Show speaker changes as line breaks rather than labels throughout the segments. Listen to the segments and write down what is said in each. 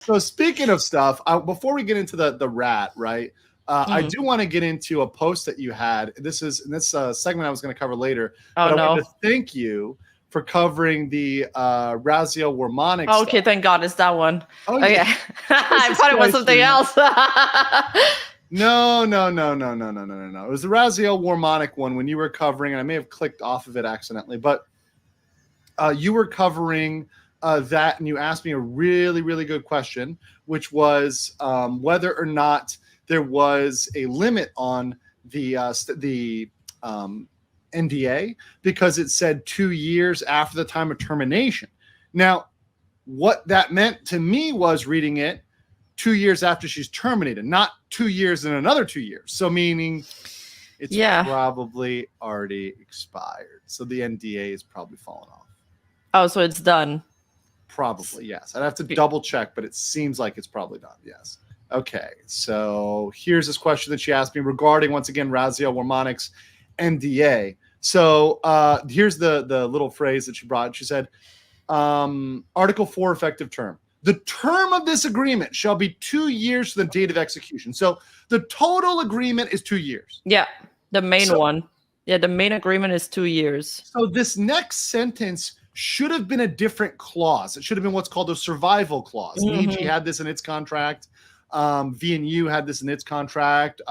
So speaking of stuff, before we get into the rat, right? I do want to get into a post that you had. This segment I was going to cover later, but I wanted to thank you for covering the Razio Warmonic stuff.
Okay, thank God it's that one. Oh, okay. Yeah. I thought it was something else.
No. It was the Razio Warmonic one when you were covering, and I may have clicked off of it accidentally, but you were covering that, and you asked me a really, really good question, which was whether or not there was a limit on the NDA, because it said 2 years after the time of termination. Now, what that meant to me was, reading it, 2 years after she's terminated, not 2 years and another 2 years. So meaning it's probably already expired. So the NDA is probably fallen off.
Oh, so it's done.
Probably, yes. I'd have to double check, but it seems like it's probably done. Yes. Okay. So here's this question that she asked me regarding, once again, Razio Warmonic's NDA. So here's the little phrase that she brought. She said, Article 4 effective term. The term of this agreement shall be 2 years from the date of execution. So the total agreement is 2 years.
Yeah, the main one. Yeah, the main agreement is 2 years.
So this next sentence should have been a different clause. It should have been what's called a survival clause. Niji had this in its contract. V&U had this in its contract.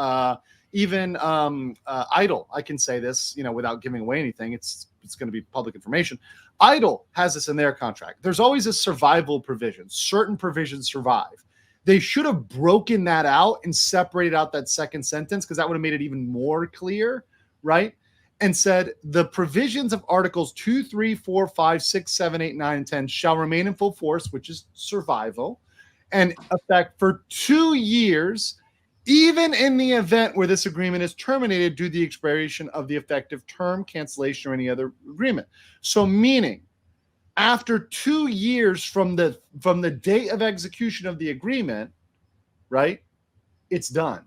Even Idle, I can say this, without giving away anything. It's going to be public information. Idle has this in their contract. There's always a survival provision. Certain provisions survive. They should have broken that out and separated out that second sentence, because that would have made it even more clear, right? And said the provisions of Articles 2, 3, 4, 5, 6, 7, 8, 9, and 10 shall remain in full force, which is survival, and effect for 2 years, even in the event where this agreement is terminated due to the expiration of the effective term, cancellation, or any other agreement. So meaning, after 2 years from the date of execution of the agreement, right, it's done.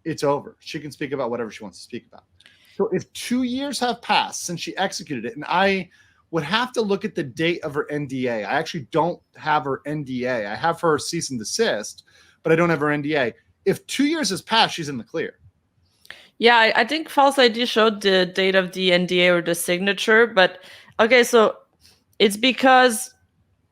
It's over. She can speak about whatever she wants to speak about. So if 2 years have passed since she executed it, and I would have to look at the date of her NDA. I actually don't have her NDA. I have her cease and desist, but I don't have her NDA. If 2 years has passed, she's in the clear.
Yeah, I think false ID showed the date of the NDA or the signature, but okay, so it's because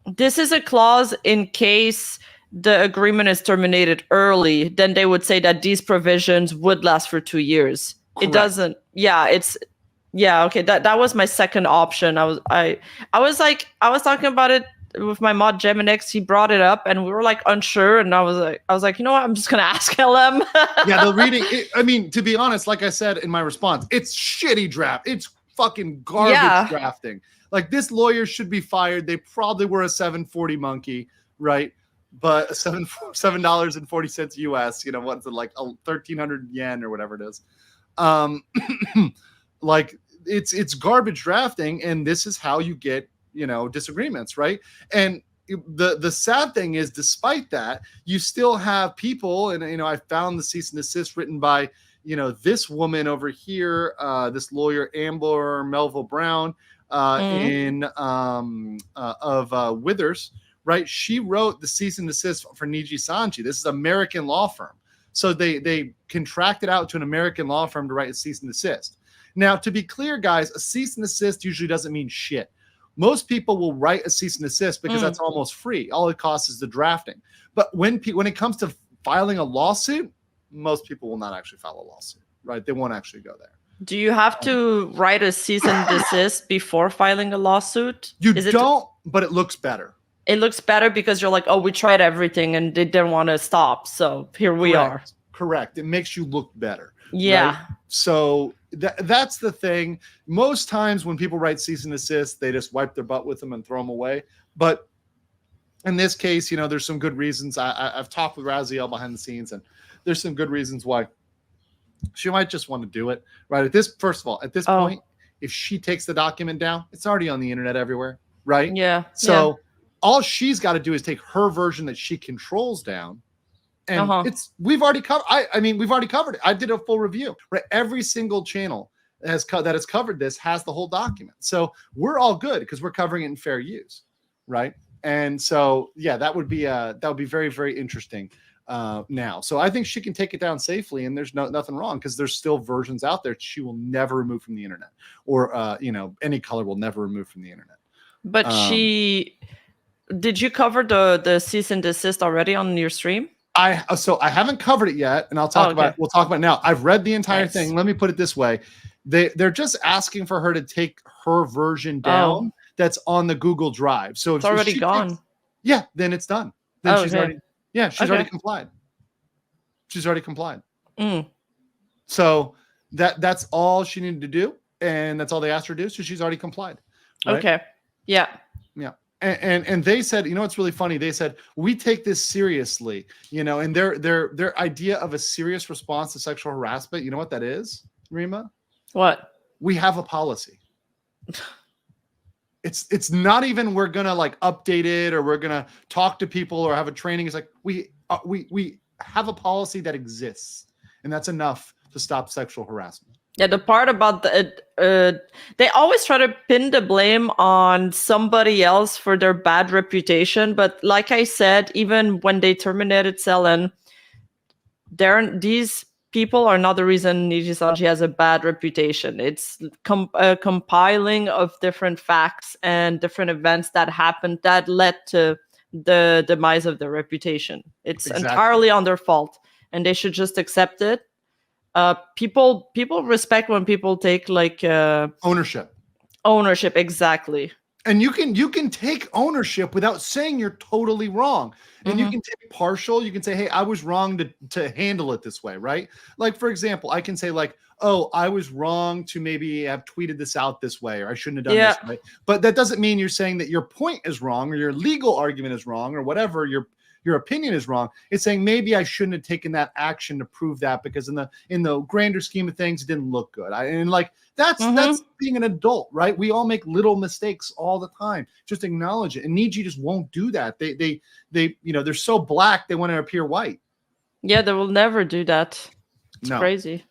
this is a clause in case the agreement is terminated early, then they would say that these provisions would last for 2 years. Correct. It doesn't. Yeah, okay. That was my second option. I was talking about it with my mod Geminix. He brought it up and we were like unsure, and I was like, you know what, I'm just gonna ask LM.
Yeah, the reading, I mean, to be honest, like I said in my response, it's shitty draft. It's fucking garbage drafting. Like, this lawyer should be fired. They probably were a 740 monkey, right? But $7.40 US, what's it, like 1,300 yen or whatever it is. Like, it's garbage drafting, and this is how you get, disagreements, right? And the sad thing is, despite that, you still have people, and I found the cease and desist written by this woman over here, this lawyer Amber Melville Brown, of Withers, right? She wrote the cease and desist for Niji Sanji. This is an American law firm. So they contracted out to an American law firm to write a cease and desist. Now, to be clear, guys, a cease and desist usually doesn't mean shit. Most people will write a cease and desist because that's almost free. All it costs is the drafting. But when it comes to filing a lawsuit, most people will not actually file a lawsuit, right? They won't actually go there.
Do you have to write a cease and desist before filing a lawsuit?
You don't, but it looks better.
It looks better because you're like, oh, we tried everything and they didn't want to stop. So here we are.
Correct. It makes you look better.
Yeah.
Right? So that's the thing. Most times when people write cease and desist, they just wipe their butt with them and throw them away. But in this case, there's some good reasons. I've talked with Raziel behind the scenes, and there's some good reasons why she might just want to do it. Right. First of all, at this point, if she takes the document down, it's already on the internet everywhere. Right.
Yeah.
So all she's got to do is take her version that she controls down. And we've already covered. We've already covered it. I did a full review. Right, every single channel that has covered this has the whole document. So we're all good because we're covering it in fair use, right? And so, yeah, that would be very, very interesting now. So I think she can take it down safely, and there's nothing wrong because there's still versions out there she will never remove from the internet, or AnyColor will never remove from the internet.
But did you cover the cease and desist already on your stream?
So I haven't covered it yet, and we'll talk about it now. I've read the entire thing. Let me put it this way. They're just asking for her to take her version down that's on the Google Drive. So
it's already gone.
Then it's done. Then she's already complied. She's already complied. So that's all she needed to do, and that's all they asked her to do. So she's already complied. Right?
Okay. Yeah.
Yeah. And they said, what's really funny? They said, we take this seriously, and their idea of a serious response to sexual harassment, you know what that is, Rima?
What?
We have a policy. It's not even we're gonna like update it or we're gonna talk to people or have a training. It's like we have a policy that exists, and that's enough to stop sexual harassment.
Yeah, the part about they always try to pin the blame on somebody else for their bad reputation. But like I said, even when they terminated Selen, these people are not the reason Nijisanji has a bad reputation. It's compiling of different facts and different events that happened that led to the demise of their reputation. It's entirely on their fault, and they should just accept it. People respect when people take like
ownership.
Exactly.
And you can take ownership without saying you're totally wrong. And you can take partial. You can say, hey, I was wrong to handle it this way, right? Like, for example, I can say like, oh, I was wrong to maybe have tweeted this out this way, or I shouldn't have done this way. But that doesn't mean you're saying that your point is wrong or your legal argument is wrong or whatever your opinion is wrong. It's saying maybe I shouldn't have taken that action to prove that because in the grander scheme of things, it didn't look good. That's being an adult, right? We all make little mistakes all the time. Just acknowledge it. And Niji just won't do that. They they're so black they want to appear white.
Yeah, they will never do that. It's crazy.